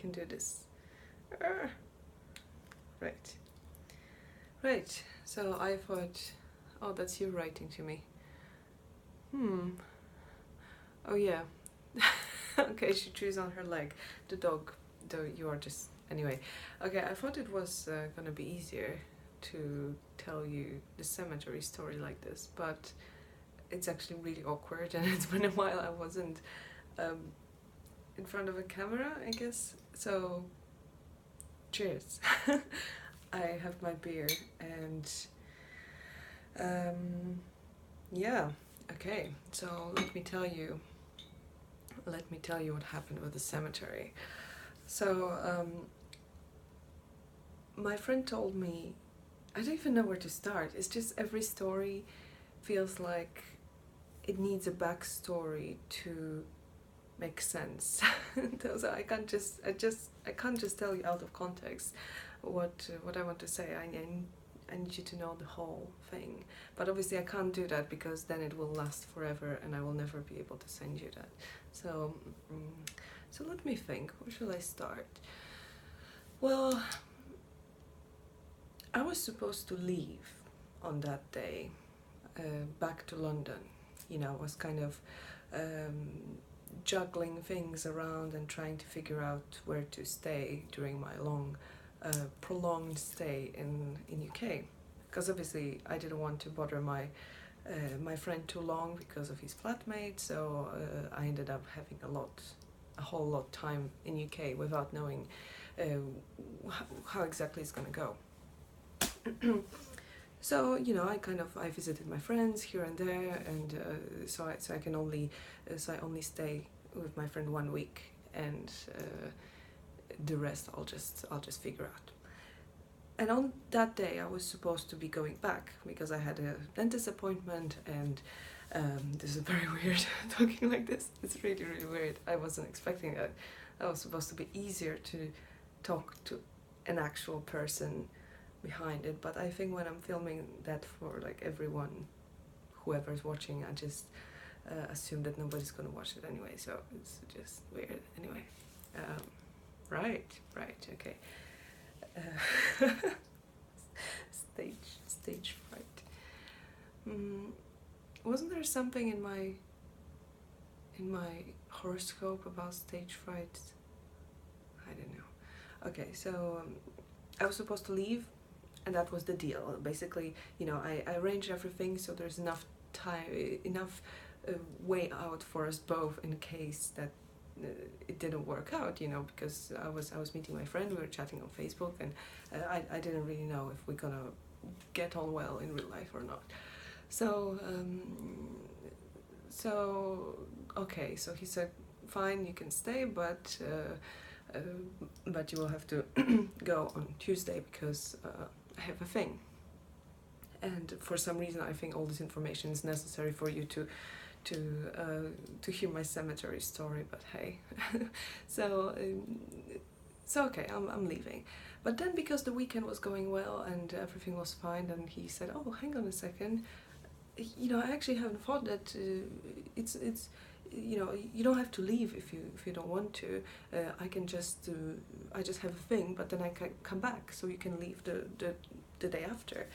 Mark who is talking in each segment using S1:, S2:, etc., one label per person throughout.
S1: can do this. Right. Right, so I thought, oh, that's you writing to me. Oh yeah. Okay, she chews on her leg. The dog, though you are just... Anyway, okay, I thought it was gonna be easier to tell you the cemetery story like this, but it's actually really awkward, and it's been a while I wasn't in front of a camera, I guess. So, cheers. I have my beer, and yeah, okay. So let me tell you what happened with the cemetery. So my friend told me, I don't even know where to start. It's just every story feels like it needs a backstory to make sense. So I can't just tell you out of context what I want to say. I need you to know the whole thing. But obviously I can't do that because then it will last forever and I will never be able to send you that. So let me think. Where should I start? Well, I was supposed to leave on that day back to London. You know, I was kind of juggling things around and trying to figure out where to stay during my long prolonged stay in UK, because obviously I didn't want to bother my friend too long because of his flatmate, so I ended up having a whole lot time in UK without knowing how exactly it's gonna go. So you know, I visited my friends here and there, and so I only stay with my friend 1 week, and the rest I'll just figure out. And on that day I was supposed to be going back because I had a dentist appointment, and this is very weird talking like this. It's really, really weird. I wasn't expecting that. I was supposed to be easier to talk to an actual person behind it, but I think when I'm filming that for like everyone, whoever's watching, I just assume that nobody's gonna watch it anyway, so it's just weird. Anyway, right, okay. Stage fright. Wasn't there something in my horoscope about stage fright? I don't know. Okay, so I was supposed to leave, and that was the deal. Basically, you know, I arranged everything so there's enough time, enough way out for us both in case that it didn't work out, you know, because I was meeting my friend, we were chatting on Facebook, and I didn't really know if we're gonna get on well in real life or not. So okay, so he said, fine, you can stay, but you will have to go on Tuesday because I have a thing. And for some reason I think all this information is necessary for you to hear my cemetery story, but hey. so okay, I'm leaving. But then, because the weekend was going well and everything was fine, and he said, oh, hang on a second, you know, I actually haven't thought that it's you know, you don't have to leave if you don't want to. I can just I just have a thing, but then I can come back, so you can leave the day after,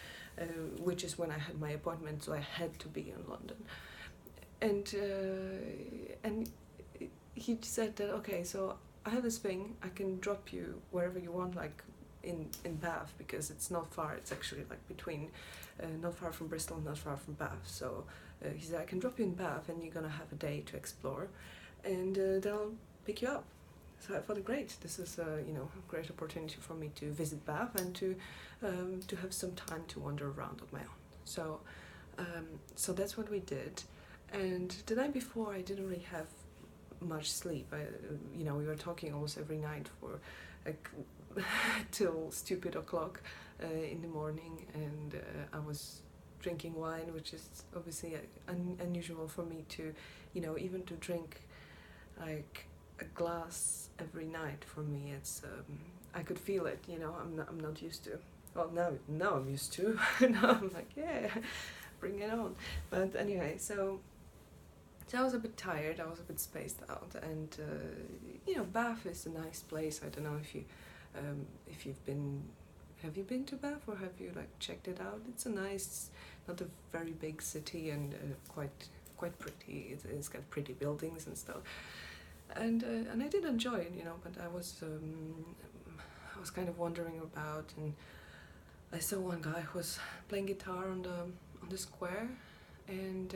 S1: which is when I had my appointment, so I had to be in London. And he said that, okay, so I have this thing, I can drop you wherever you want, like in Bath, because it's not far, it's actually like between not far from Bristol, not far from Bath. So he said, I can drop you in Bath and you're gonna have a day to explore, and then I'll pick you up. So I thought, great, this is you know, a great opportunity for me to visit Bath and to have some time to wander around on my own. So so that's what we did. And the night before I didn't really have much sleep. You know, we were talking almost every night for like till stupid o'clock in the morning, and I was drinking wine, which is obviously unusual for me to, you know, even to drink like a glass every night. For me, it's I could feel it, you know. I'm not used to. Well, now I'm used to. Now I'm like, yeah, bring it on. But anyway, so So I was a bit tired, I was a bit spaced out, and Bath is a nice place. I don't know if you've been, have you been to Bath, or have you like checked it out? It's a nice, not a very big city, and quite pretty. It's got pretty buildings and stuff, and I did enjoy it, But I was kind of wandering about, and I saw one guy who was playing guitar on the square, and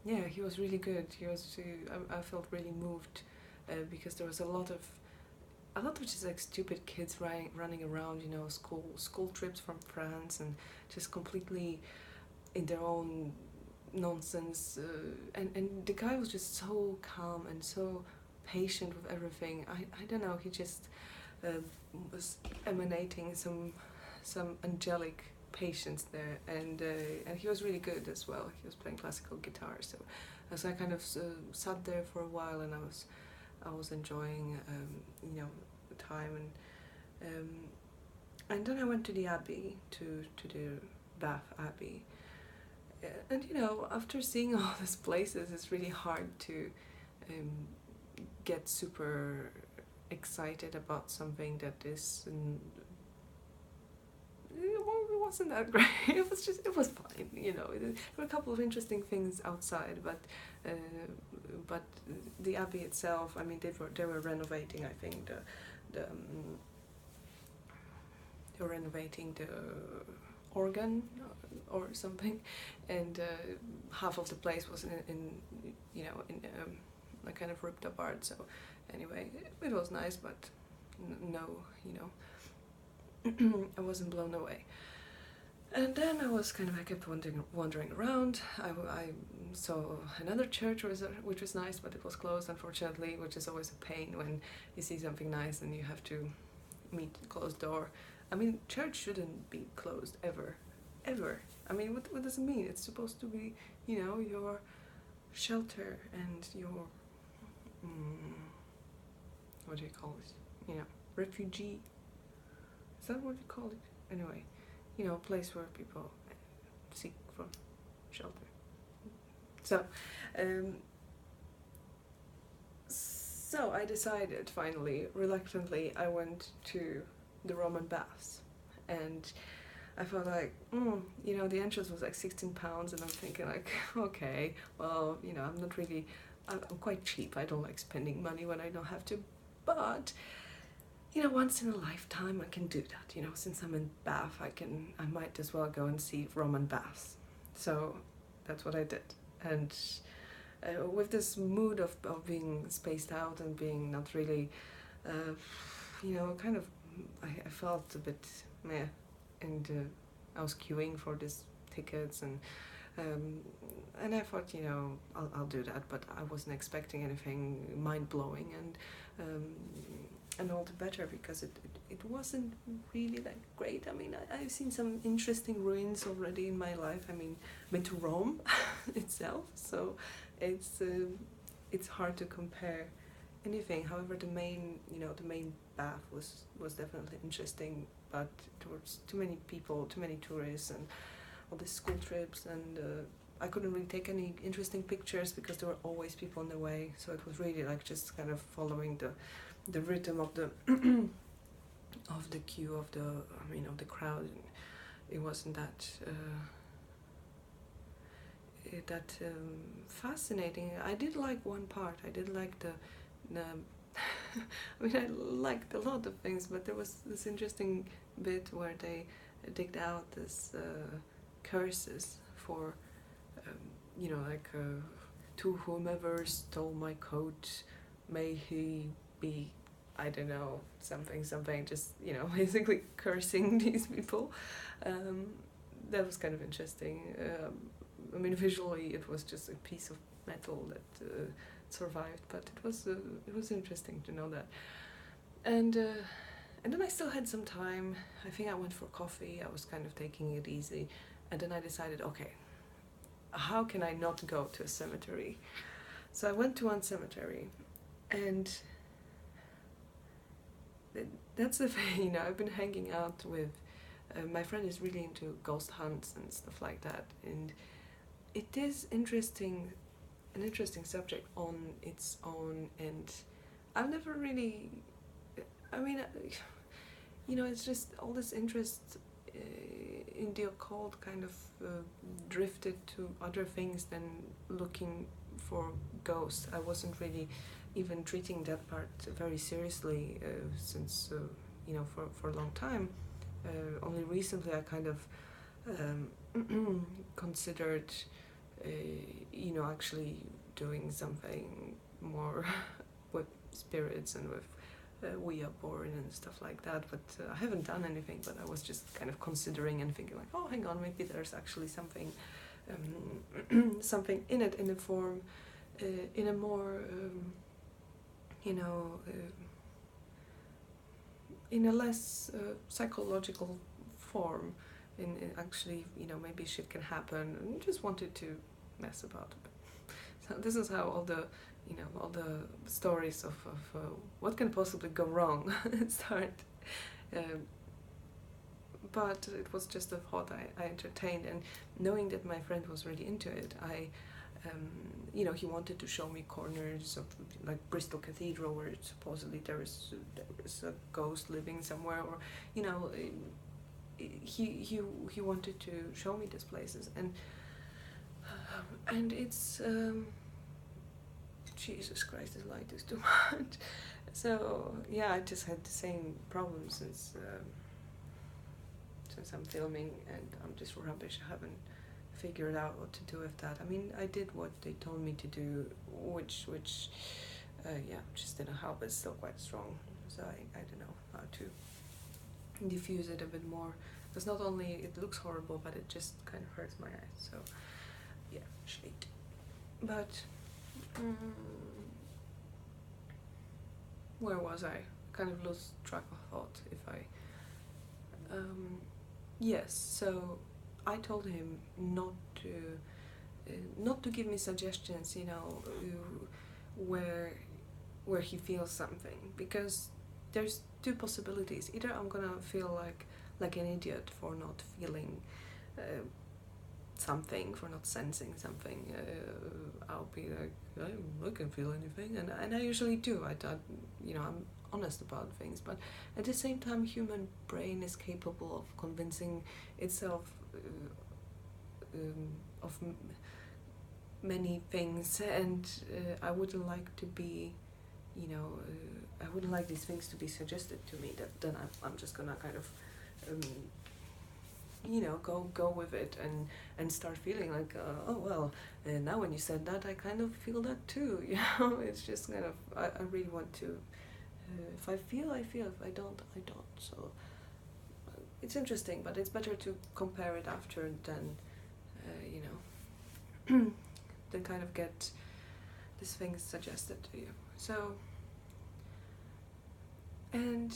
S1: yeah, he was really good. I felt really moved because there was a lot of just like stupid kids running around, school trips from France, and just completely in their own nonsense. And the guy was just so calm and so patient with everything. I don't know. He just was emanating some angelic patience there, and he was really good as well. He was playing classical guitar, so as I kind of sat there for a while, and I was enjoying the time, and then I went to the Abbey, to the Bath Abbey, and after seeing all these places, it's really hard to get super excited about something that is it wasn't that great. It was fine, There were a couple of interesting things outside, but the Abbey itself, I mean, they were renovating, I think, they were renovating the organ or something, and half of the place was in a kind of ripped apart. So anyway, it was nice, but no, I wasn't blown away. And then I kept wandering around. I saw another church which was nice, but it was closed, unfortunately, which is always a pain when you see something nice and you have to meet a closed door. I mean, church shouldn't be closed ever. I mean, what does it mean? It's supposed to be, your shelter and your, what do you call it? Refugee. Is that what you call it? Anyway, a place where people seek for shelter. So I decided, finally, reluctantly, I went to the Roman baths, and I felt like, the entrance was like £16, and I'm thinking like, okay, well, I'm quite cheap. I don't like spending money when I don't have to, but once in a lifetime I can do that, since I'm in Bath, I might as well go and see Roman baths. So that's what I did, and with this mood of being spaced out and being not really, kind of, I felt a bit meh, and I was queuing for these tickets, and I thought, I'll do that, but I wasn't expecting anything mind-blowing, and all the better because it wasn't really that great. I mean, I've seen some interesting ruins already in my life. I mean, I've been to Rome itself, so it's hard to compare anything. However, the main bath was definitely interesting, but towards too many people, too many tourists, and all these school trips, and I couldn't really take any interesting pictures because there were always people in the way. So it was really like just kind of following the rhythm of the of the queue of the crowd. It wasn't that fascinating. I did like one part. I did like the I mean, I liked a lot of things, but there was this interesting bit where they digged out this curses for to whomever stole my coat, may he be, I don't know, something, just, basically cursing these people. That was kind of interesting. I mean, visually it was just a piece of metal that survived, but it was interesting to know that. And then I still had some time. I think I went for coffee. I was kind of taking it easy, and then I decided, okay, how can I not go to a cemetery? So I went to one cemetery, and that's the thing, I've been hanging out with, my friend is really into ghost hunts and stuff like that, and it is interesting an interesting subject on its own, and I've never really, I mean, it's just all this interest in the occult kind of drifted to other things than looking for ghosts. I wasn't really even treating that part very seriously since, for a long time. Only recently I kind of considered, actually doing something more with spirits and with Ouija board and stuff like that, but I haven't done anything, but I was just kind of considering and thinking like, oh, hang on, maybe there's actually something something in it, in a form, in a more in a less psychological form, in actually, maybe shit can happen, and just wanted to mess about it. So this is how all the stories of what can possibly go wrong start. But it was just a thought I entertained, and knowing that my friend was really into it, he wanted to show me corners of like Bristol Cathedral where supposedly there is a ghost living somewhere, or he wanted to show me these places, and it's Jesus Christ, this light is too much. So yeah, I just had the same problem since I'm filming, and I'm just rubbish. I haven't figured out what to do with that. I mean, I did what they told me to do, which just didn't help. It's still quite strong, so I don't know how to diffuse it a bit more. Because not only it looks horrible, but it just kind of hurts my eyes. So yeah, shit. But where was I? Kind of lost track of thought. If I yes, so I told him not to give me suggestions, where he feels something, because there's two possibilities. Either I'm gonna feel like an idiot for not feeling something, for not sensing something. I'll be like, I can feel anything, and I usually do. I'm honest about things, but at the same time, human brain is capable of convincing itself of many things, and I wouldn't like to be, I wouldn't like these things to be suggested to me. That then I'm just gonna kind of go with it and start feeling like, oh well, now when you said that, I kind of feel that too. It's just kind of, I really want to, if I feel, I feel. If I don't, I don't. So it's interesting, but it's better to compare it after than than kind of get these things suggested to you. So and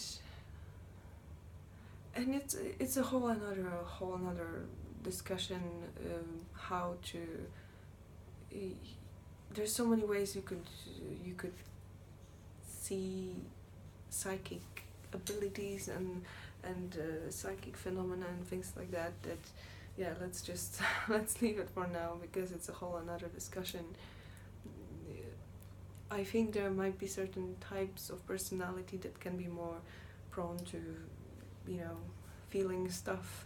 S1: it's a whole another discussion, how to, there's so many ways you could see psychic abilities and psychic phenomena and things like that yeah, let's leave it for now, because it's a whole another discussion. I think there might be certain types of personality that can be more prone to feeling stuff,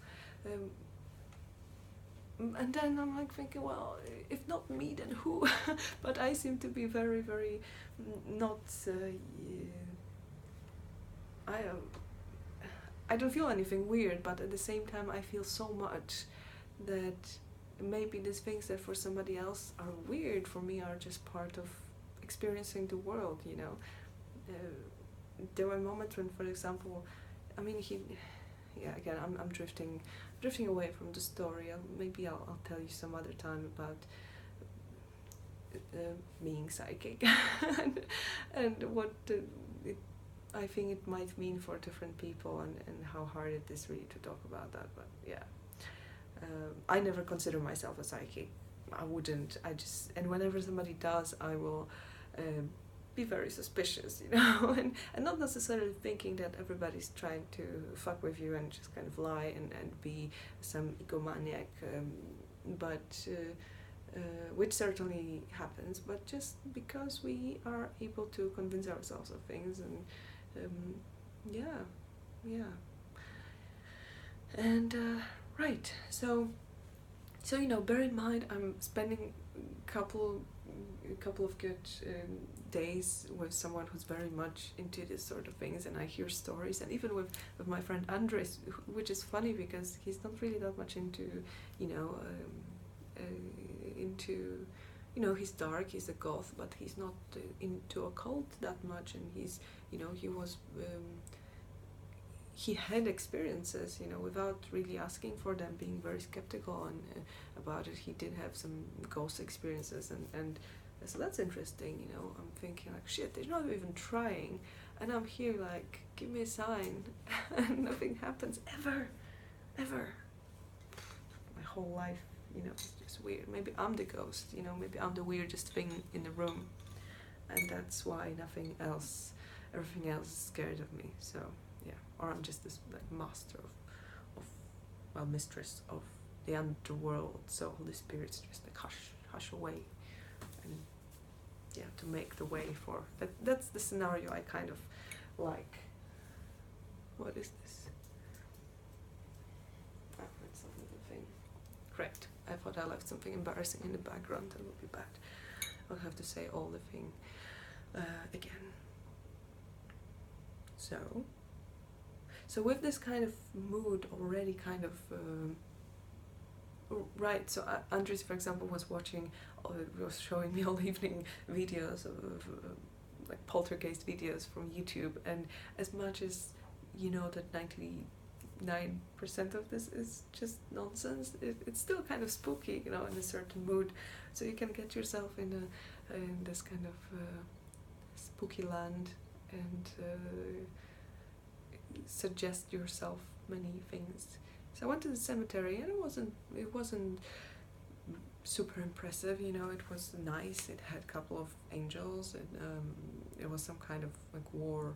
S1: and then I'm like thinking, well, if not me, then who? But I seem to be very, very not I don't feel anything weird, but at the same time I feel so much that maybe these things that for somebody else are weird, for me are just part of experiencing the world. There were moments when, for example, I mean, again, I'm drifting away from the story. Maybe I'll tell you some other time about being psychic and what I think it might mean for different people, and how hard it is really to talk about that. But yeah, I never consider myself a psychic. I wouldn't. And whenever somebody does, I will be very suspicious, and not necessarily thinking that everybody's trying to fuck with you and just kind of lie and be some egomaniac, but which certainly happens, but just because we are able to convince ourselves of things, and yeah, yeah. And right, so bear in mind, I'm spending a couple of good days with someone who's very much into this sort of things, and I hear stories, and even with my friend Andres, which is funny because he's not really that much into, into, he's dark, he's a goth, but he's not into occult that much, and he's, he was, he had experiences, without really asking for them, being very skeptical and about it. He did have some ghost experiences, and so that's interesting. I'm thinking like, shit, they're not even trying, and I'm here like, give me a sign, and nothing happens ever. My whole life, it's just weird. Maybe I'm the ghost, maybe I'm the weirdest thing in the room, and that's why everything else is scared of me. So yeah, or I'm just this like master mistress of the underworld. So Holy Spirit's just like hush away, and yeah, to make the way for that. That's the scenario I kind of like. What is this? Oh, it's a little thing. Great. I thought I left something embarrassing in the background. That would be bad. I'll have to say all the thing again. So with this kind of mood already kind of right, so Andres, for example, was showing me all evening videos of like poltergeist videos from YouTube, and as much as that 99% of this is just nonsense, it's still kind of spooky, in a certain mood, so you can get yourself in this kind of spooky land, and suggest yourself many things. So I went to the cemetery, and it wasn't super impressive, it was nice. It had a couple of angels, and it was some kind of like war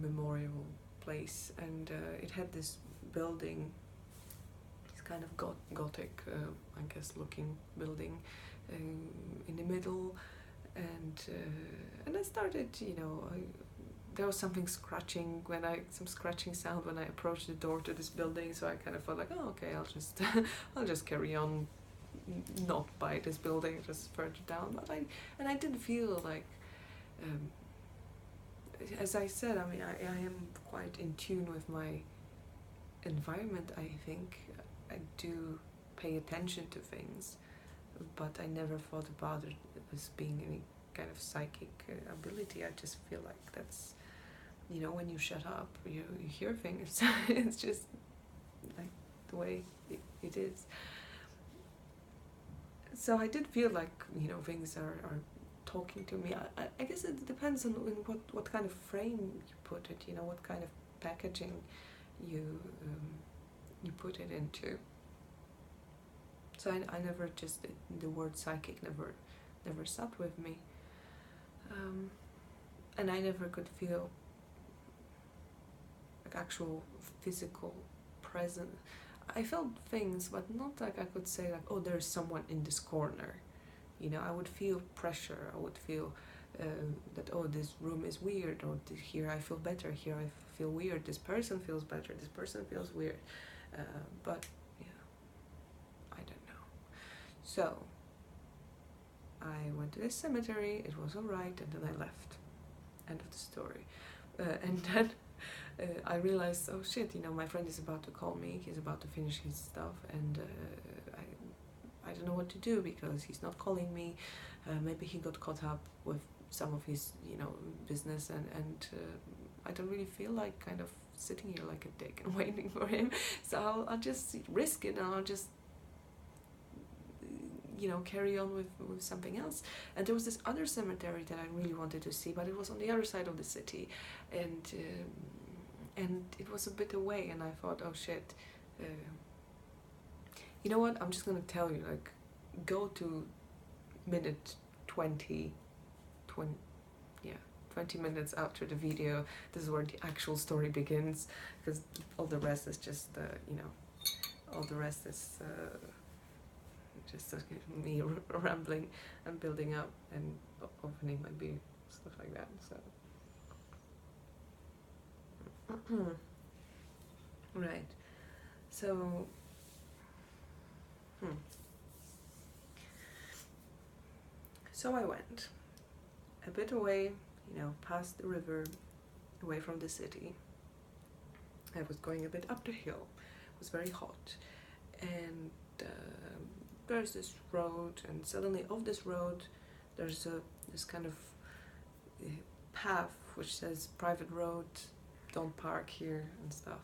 S1: memorial place, and it had this building, this kind of gothic, I guess, looking building in the middle, and I started, there was something scratching some scratching sound when I approached the door to this building, so I kind of felt like, oh, okay, I'll just carry on, not by this building, just further down. But I didn't feel like, as I said, I mean, I am quite in tune with my environment. I think I do pay attention to things, but I never thought about it as being any kind of psychic ability. I just feel like that's, when you shut up, you hear things. It's just like the way it is. So I did feel like, things are talking to me. I guess it depends on what kind of frame you put it, what kind of packaging you put it into. So I never just, the word psychic never sat with me, and I never could feel like actual physical presence. I felt things, but not like I could say like, oh, there's someone in this corner. I would feel pressure. I would feel that, oh, this room is weird, or here I feel better, here I feel weird, this person feels better, this person feels weird. But yeah, I don't know. So I went to this cemetery, it was alright, and then I left. End of the story. And then I realized, oh shit, my friend is about to call me, he's about to finish his stuff, and I don't know what to do because he's not calling me. Maybe he got caught up with some of his, business, and I don't really feel like kind of sitting here like a dick and waiting for him. So I'll just risk it, and I'll just, carry on with something else. And there was this other cemetery that I really wanted to see, but it was on the other side of the city, and it was a bit away, and I thought, oh shit, you know what, I'm just gonna tell you, like, go to minute 20 minutes after the video. This is where the actual story begins, because all the rest is just, all the rest is just me rambling and building up and opening my beer, stuff like that. So right. So so I went a bit away, past the river, away from the city. I was going a bit up the hill. It was very hot, and there's this road, and suddenly off this road there's this kind of path which says private road, don't park here and stuff.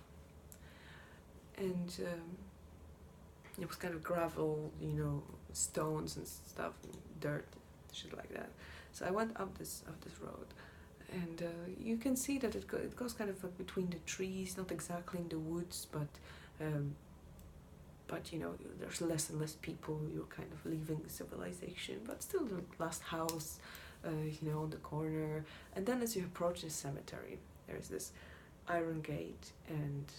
S1: And it was kind of gravel, stones and stuff, and dirt, shit like that. So I went up this road, and you can see that it goes kind of between the trees, not exactly in the woods, but there's less and less people. You're kind of leaving civilization, but still the last house, on the corner. And then as you approach the cemetery, there's this iron gate, and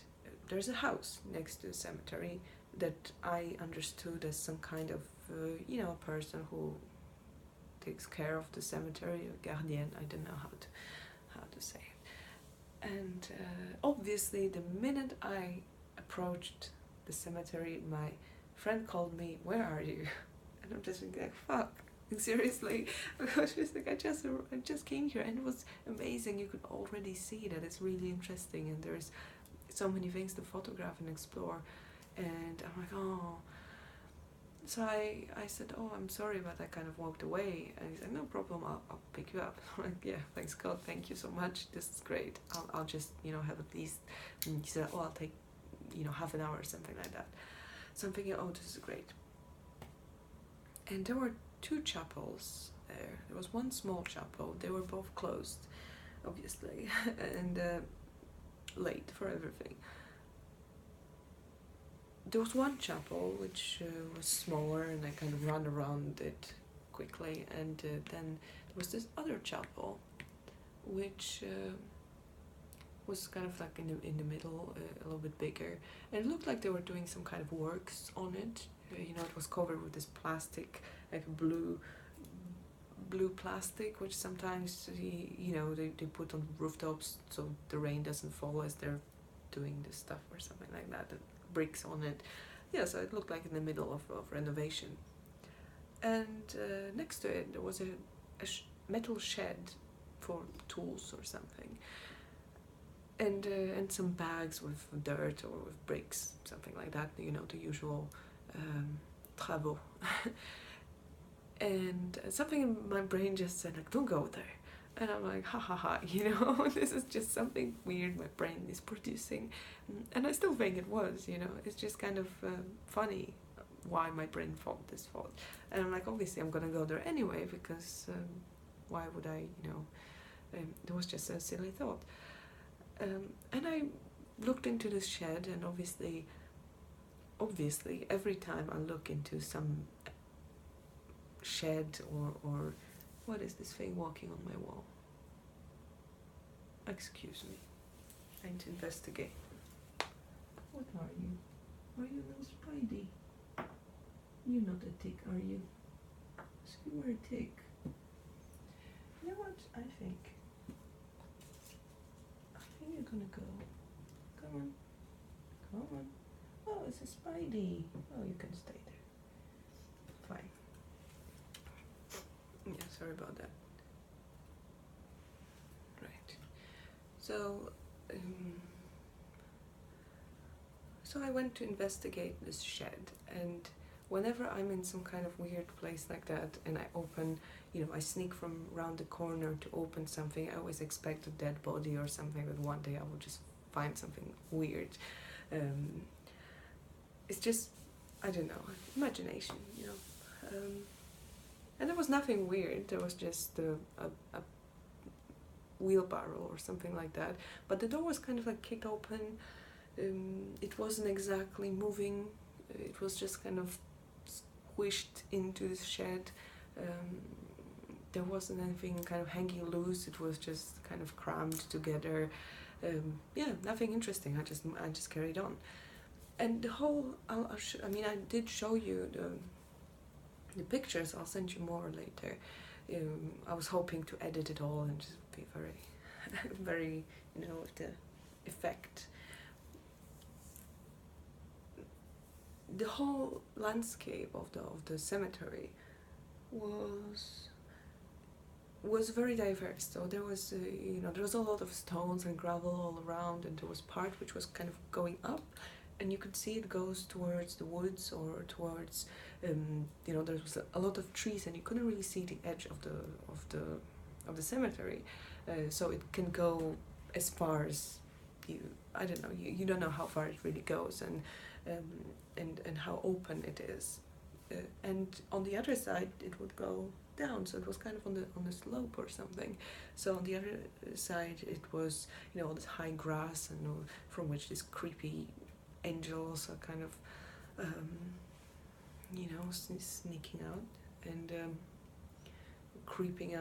S1: there's a house next to the cemetery that I understood as some kind of, a person who takes care of the cemetery, a gardien. I don't know how to say it. And obviously, the minute I approached the cemetery, my friend called me, "Where are you?" And I'm just like, "Fuck, seriously." I was just like, I just came here, and it was amazing. You could already see that it's really interesting, and there's so many things to photograph and explore. And I'm like, oh. So I said, "Oh, I'm sorry," but I kind of walked away. And he said, "No problem, I'll pick you up." I'm like, "Yeah, thanks God, thank you so much. This is great. I'll just, have at least." And he said, "Oh, I'll take, half an hour or something like that." So I'm thinking, oh, this is great. And there were 2 chapels there. There was one small chapel. They were both closed, obviously, and late for everything. There was one chapel which was smaller, and I kind of ran around it quickly, and then there was this other chapel which was kind of like in the middle, a little bit bigger, and it looked like they were doing some kind of works on it. It was covered with this plastic, like blue plastic, which sometimes they put on rooftops so the rain doesn't fall as they're doing this stuff or something like that. And bricks on it. Yeah, so it looked like in the middle of renovation. And next to it there was a metal shed for tools or something, and some bags with dirt or with bricks, something like that, the usual travaux. And something in my brain just said, like, "Don't go there." And I'm like, ha ha ha, this is just something weird my brain is producing. And I still think it was, it's just kind of funny why my brain thought this thought. And I'm like, obviously I'm gonna go there anyway, because why would I, it was just a silly thought. And I looked into this shed, and obviously every time I look into some shed or what is this thing walking on my wall? Excuse me. I need to investigate. What are you? Are you no Spidey? You're not a tick, are you? So you were a tick. You know what? I think you're gonna go. Come on. Come on. Oh, it's a Spidey. Oh, you can stay there. Fine. Yeah, sorry about that. Right. So I went to investigate this shed, and whenever I'm in some kind of weird place like that, and I open, I sneak from around the corner to open something, I always expect a dead body or something, that one day I will just find something weird. It's just, I don't know, imagination, and there was nothing weird. There was just a wheelbarrow or something like that. But the door was kind of like kicked open. It wasn't exactly moving. It was just kind of squished into the shed. There wasn't anything kind of hanging loose. It was just kind of crammed together. Nothing interesting. I just carried on. And the whole, I did show you the pictures. I'll send you more later. I was hoping to edit it all and just be very, very, with the effect. The whole landscape of the cemetery was very diverse. So there was there was a lot of stones and gravel all around, and there was part which was kind of going up, and you could see it goes towards the woods or towards there was a lot of trees, and you couldn't really see the edge of the cemetery. So it can go as far as you don't know how far it really goes, and how open it is. And on the other side it would go down, so it was kind of on the slope or something. So on the other side it was all this high grass, and from which this creepy angels are kind of sneaking out and creeping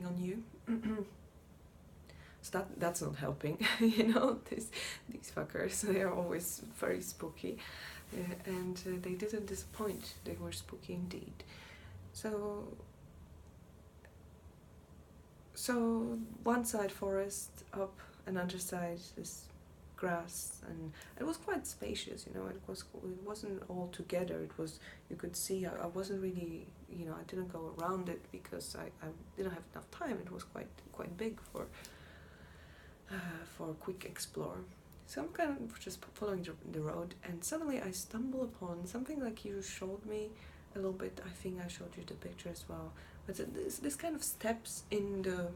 S1: on you. So that's not helping. These fuckers, they are always very spooky, and they didn't disappoint. They were spooky indeed. So one side forest up, another side this grass, and it was quite spacious. It wasn't all together. It was, you could see. I wasn't really, I didn't go around it because I didn't have enough time. It was quite big for a quick explore. So I'm kind of just following the road, and suddenly I stumble upon something like you showed me a little bit. I think I showed you the picture as well. But this kind of steps in the,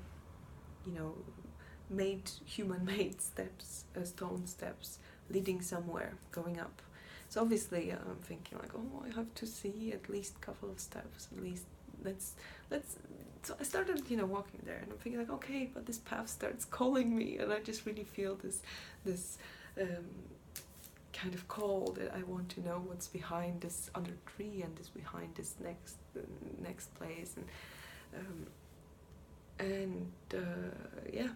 S1: human-made steps, stone steps leading somewhere, going up. So obviously I'm thinking like, oh, I have to see at least a couple of steps. At least let's. So I started, walking there, and I'm thinking like, okay, but this path starts calling me, and I just really feel this kind of call that I want to know what's behind this other tree and this behind this next place, and yeah.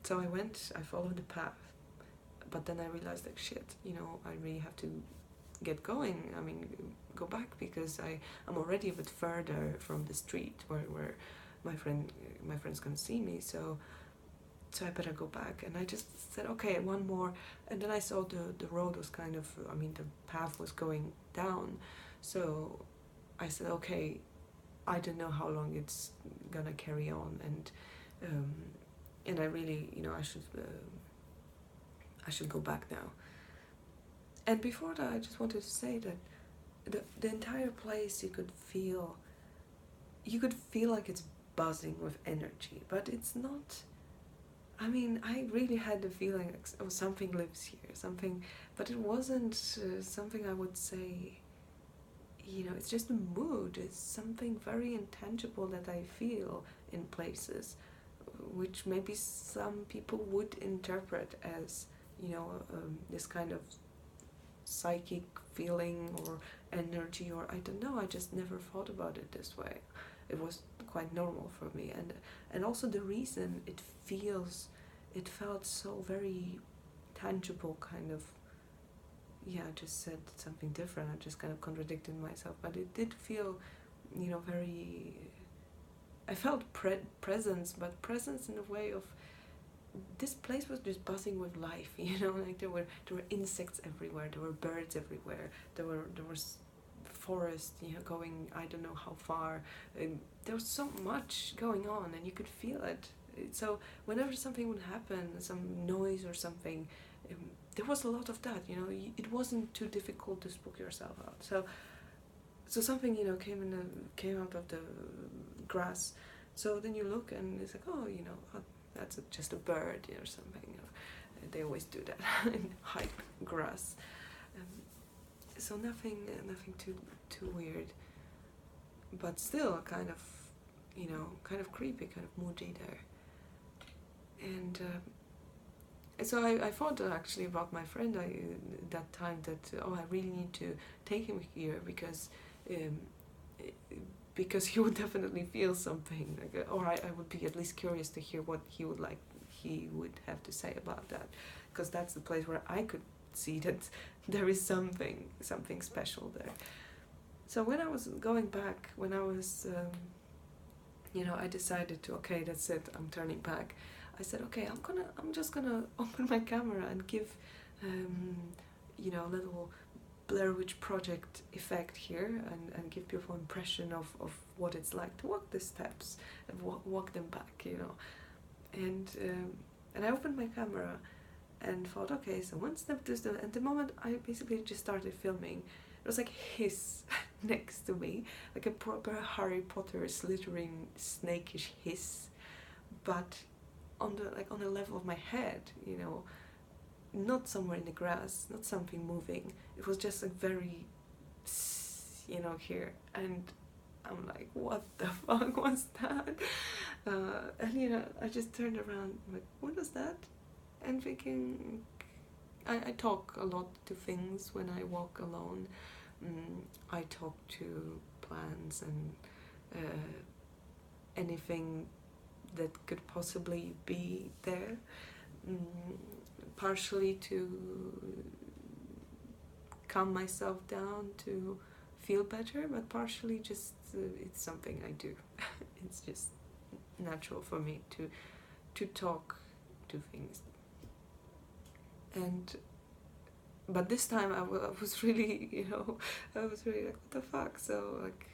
S1: So I followed the path, but then I realized like, shit, I really have to get going. I mean, go back, because I'm already a bit further from the street where my friend's gonna see me. So I better go back. And I just said, okay, one more. And then I saw the road was kind of, the path was going down. So I said, okay, I don't know how long it's gonna carry on, and I really, I should go back now. And before that, I just wanted to say that the entire place, you could feel like it's buzzing with energy, but it's not. I really had the feeling like, oh, something lives here, something, but it wasn't something I would say. It's just a mood. It's something very intangible that I feel in places, which maybe some people would interpret as, this kind of psychic feeling or energy, or I don't know. I just never thought about it this way. It was quite normal for me, and also the reason it felt so very tangible, kind of. Yeah, I just said something different. I just kind of contradicted myself, but it did feel, very. I felt presence, but presence in a way of. This place was just buzzing with life, like there were insects everywhere, there were birds everywhere, there was forest, going I don't know how far. There was so much going on, and you could feel it. So whenever something would happen, some noise or something, there was a lot of that. It wasn't too difficult to spook yourself out. So something came out of the grass. So then you look, and it's like, oh, that's just a bird or something. They always do that in high grass. So nothing too weird, but still kind of creepy, kind of moody there. And so I thought actually about my friend that time, that I really need to take him here, because he would definitely feel something, or I would be at least curious to hear what he would have to say about that, because that's the place where I could see that there is something special there. So when I was going back, when I was, I decided to, okay, that's it, I'm turning back. I said, okay, I'm just gonna open my camera and give, a little Blair Witch Project effect here, and give people an impression of what it's like to walk the steps and walk them back, And I opened my camera and thought, okay, so one step, two step, and the moment I basically just started filming, it was like hiss next to me, like a proper Harry Potter slithering snakish hiss, but on the level of my head, not somewhere in the grass, not something moving. It was just like very, here, and I'm like, what the fuck was that? And I just turned around, I'm like, what was that? And thinking, I talk a lot to things when I walk alone. I talk to plants and anything that could possibly be there, partially to calm myself down, to feel better, but partially just it's something I do. It's just natural for me to talk to things. But this time I was really, I was really like, what the fuck? So like,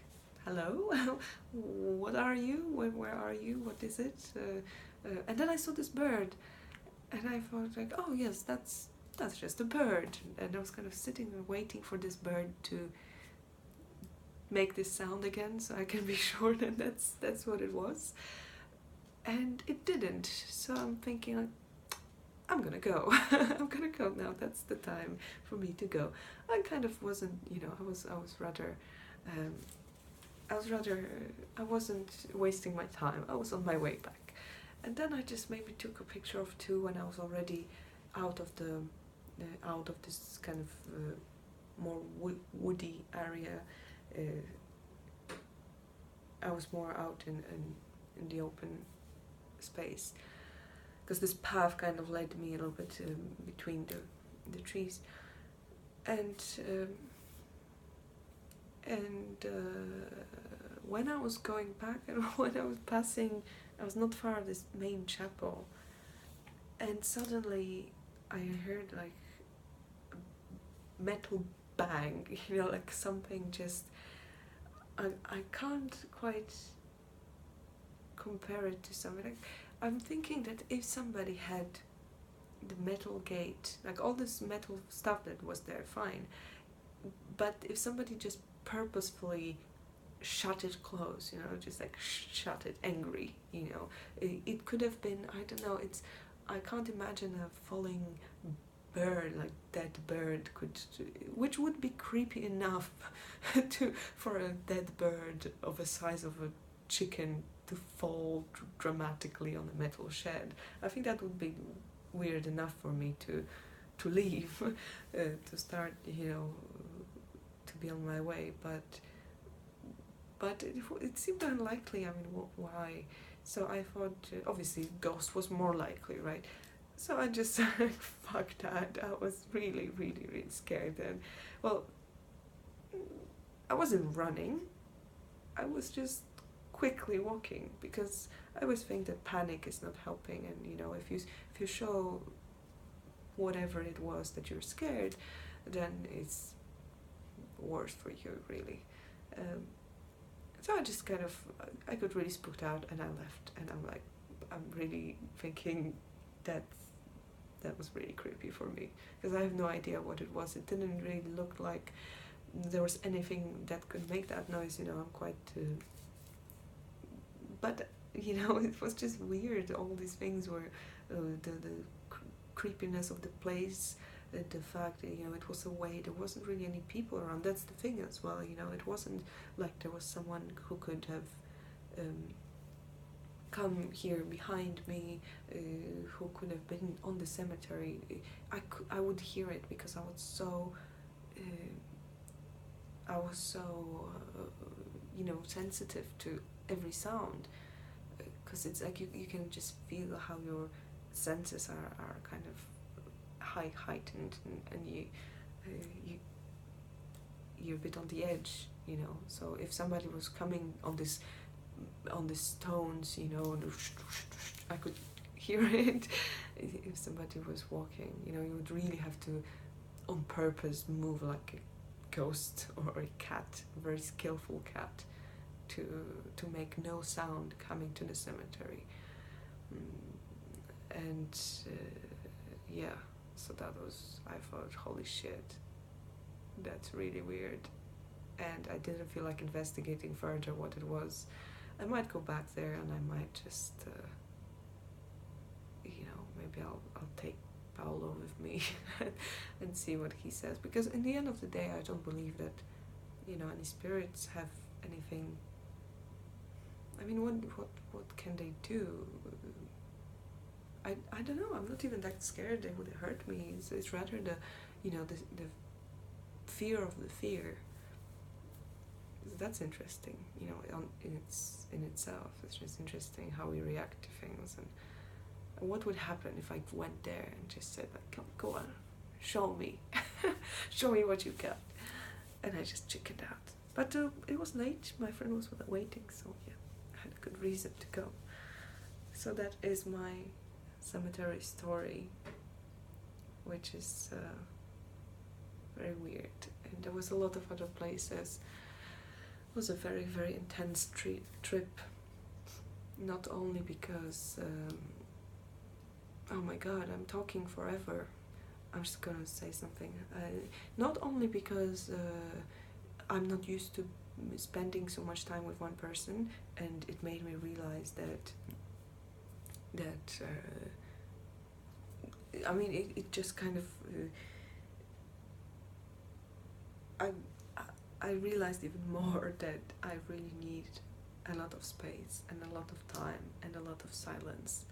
S1: hello, what are you? Where are you? What is it? And then I saw this bird, and I thought like, oh yes, that's just a bird. And I was kind of sitting and waiting for this bird to make this sound again, so I can be sure that that's what it was. And it didn't. So I'm thinking like, I'm gonna go. I'm gonna go now. That's the time for me to go. I kind of wasn't, I wasn't wasting my time. I was on my way back. And then I just maybe took a picture of two when I was already out of this kind of more woody area. I was more out in the open space, because this path kind of led me a little bit between the trees, and when I was going back and when I was passing, I was not far of this main chapel, and suddenly I heard like a metal bang, like something just, I can't quite compare it to something. Like, I'm thinking that if somebody had the metal gate, like all this metal stuff that was there, fine. But if somebody just purposefully shut it close, just like shut it angry, it could have been, I don't know, I can't imagine a falling bird, like dead bird which would be creepy enough for a dead bird of the size of a chicken to fall dramatically on a metal shed. I think that would be weird enough for me to leave, to start, to be on my way. But it seemed unlikely. I mean, why? So I thought, obviously, ghost was more likely, right? So I just fuck that. I was really, really, really scared. And well, I wasn't running. I was just quickly walking, because I always think that panic is not helping, and if you show whatever it was that you're scared, then it's worse for you, really. So I just kind of, I got really spooked out, and I left, and I'm really thinking that was really creepy for me, because I have no idea what it was. It didn't really look like there was anything that could make that noise. I'm quite but it was just weird. All these things were the creepiness of the place, the fact that it was away, there wasn't really any people around. That's the thing as well. It wasn't like there was someone who could have come here behind me, who could have been on the cemetery. I would hear it, because I was so sensitive to every sound, because it's like you can just feel how your senses are kind of heightened, and you're a bit on the edge you know. So if somebody was coming on this stones, you know, I could hear it. If somebody was walking, you know, you would really have to on purpose move like a ghost or a cat, a very skillful cat, to make no sound coming to the cemetery. And yeah, so that was, I thought, holy shit, that's really weird. And I didn't feel like investigating further what it was. I might go back there and I might just, you know, maybe I'll take Paolo with me and see what he says. Because in the end of the day, I don't believe that, you know, any spirits have anything. I mean, what can they do? I don't know. I'm not even that scared they would hurt me. It's rather the, you know, the fear of the fear. That's interesting, you know, in itself. It's just interesting how we react to things, and what would happen if I went there and just said like, go on, show me, show me what you got, and I just chickened out. But it was late. My friend was waiting, so yeah, I had a good reason to go. So that is my cemetery story, which is very weird. And there was a lot of other places. It was a very, very intense trip. Not only because, oh my god, I'm talking forever. I'm just gonna say something. Not only because I'm not used to spending so much time with one person, and it made me realize that I mean, it just kind of I realized even more that I really need a lot of space and a lot of time and a lot of silence,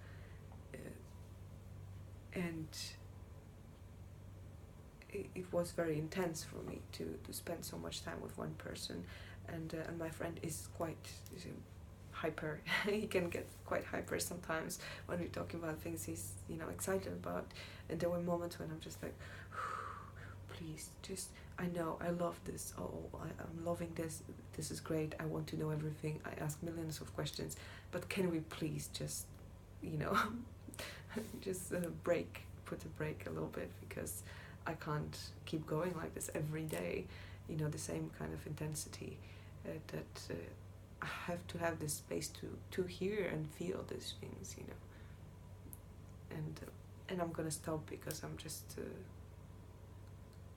S1: and it was very intense for me to spend so much time with one person. And my friend is quite hyper. He can get quite hyper sometimes when we're talking about things he's, you know, excited about. And there were moments when I'm just like, please, just, I know, I love this, I'm loving this, this is great, I want to know everything, I ask millions of questions, but can we please just, you know, just put a break a little bit, because I can't keep going like this every day, you know, the same kind of intensity, that I have to have this space to hear and feel these things, you know. And I'm gonna stop, because I'm just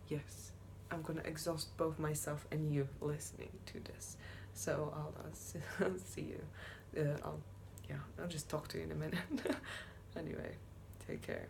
S1: yes, I'm gonna exhaust both myself and you listening to this. So I'll see you. I'll just talk to you in a minute. Anyway, take care.